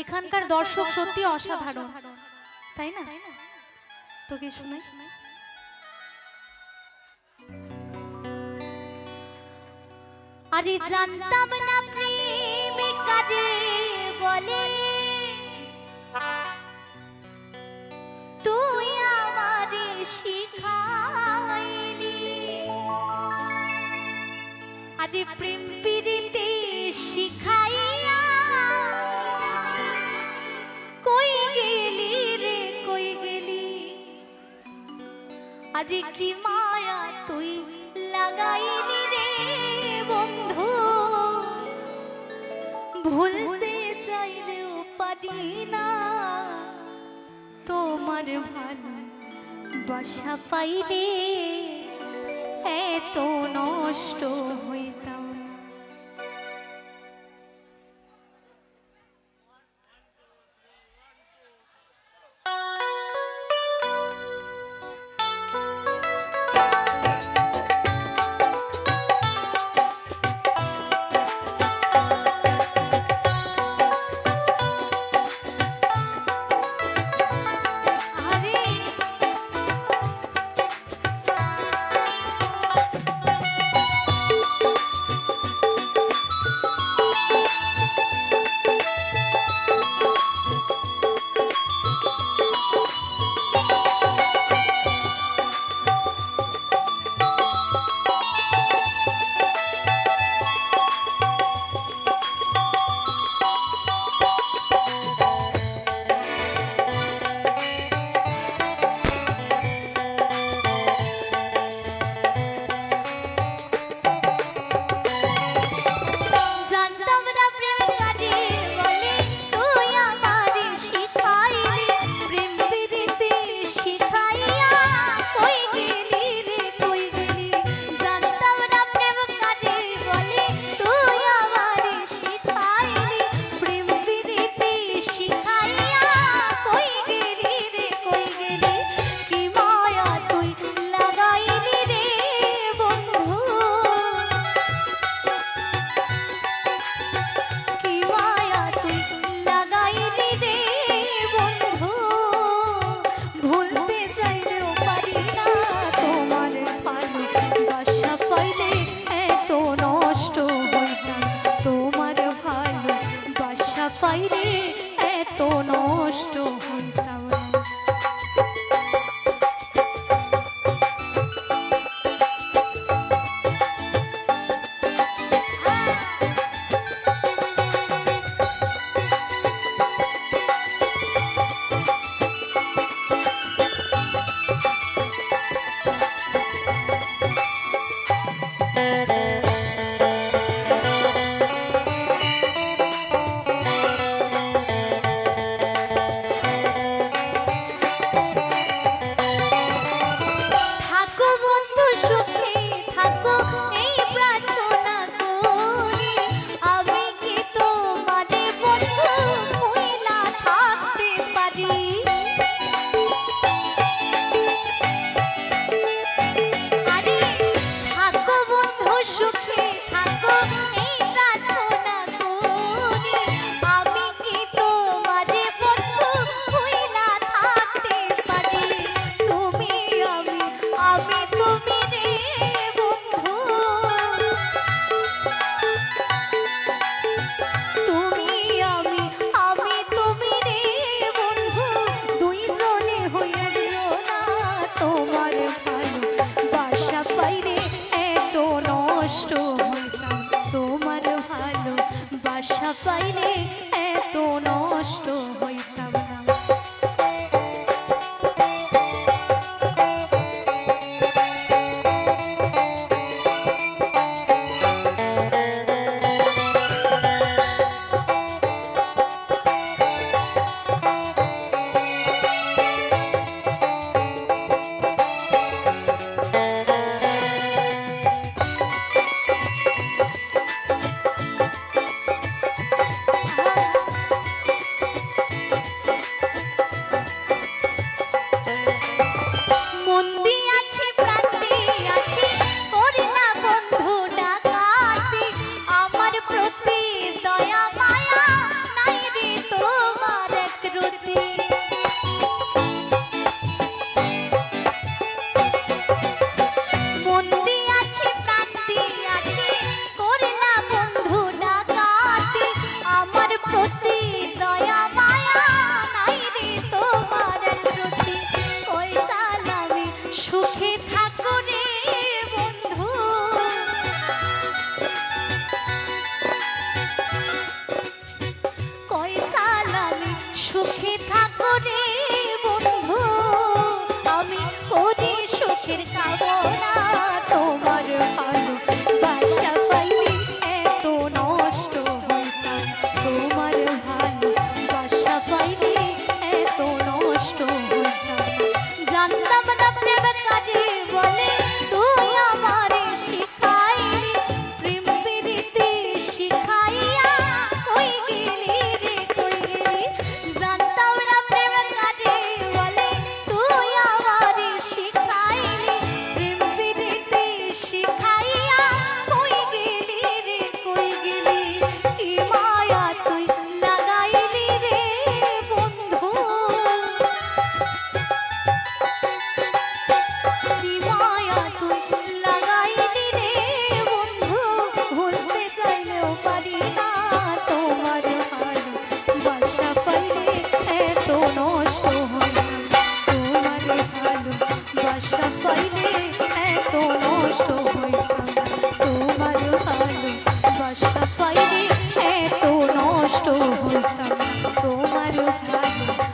এখানকার দর্শক সত্যি অসাধারণ, তাই না? তোকে শোনাই। আরে জানতাম না প্রেমিকারে বলে, তুই আমারে শিখাইলি। আরে প্রেম প্রীতি শিখাইয়া কই গেলি রে কই গেলি। আরে কি মায়া তুই লাগাইলি রে বন্ধু, ভুলতে চাইলেও পারি না তোমার ভালোবাসা পাইলে এত নষ্ট হইতাম না। পাইলে এত নষ্ট হইতাম না। থাকো রে বন্ধু, আমি করি সুখের কামনা। তোমার ভালোবাসা পাইলে এত নষ্ট হইতাম, তোমার ভালোবাসা পাইলে এত নষ্ট হইতাম। জানতাম না প্রেম কারে বলে, তুই আমারে শিখাইলি, প্রেম প্রীতি শিখাইয়া কই গেলি রে কই গেলি। জানতাম না প্রেম কারে বলে, তুই আমারে শিখাইলি, প্রেম প্রীতি শিখাইয়া কই গেলি রে কই গেলি। কি মায়া তুই লাগাইলি রে বন্ধু, কি মায়া তুই লাগাইলি রে বন্ধু। ভুলতে চাইলেও পারি না, তোমার ভালোবাসা পাইলে এত নষ্ট হইতাম, তোমার ভালোবাসা পাইলে এত নষ্ট হইতাম, তোমার ভালোবাসা পাইলে এত নষ্ট হইতাম, তোমার ভালো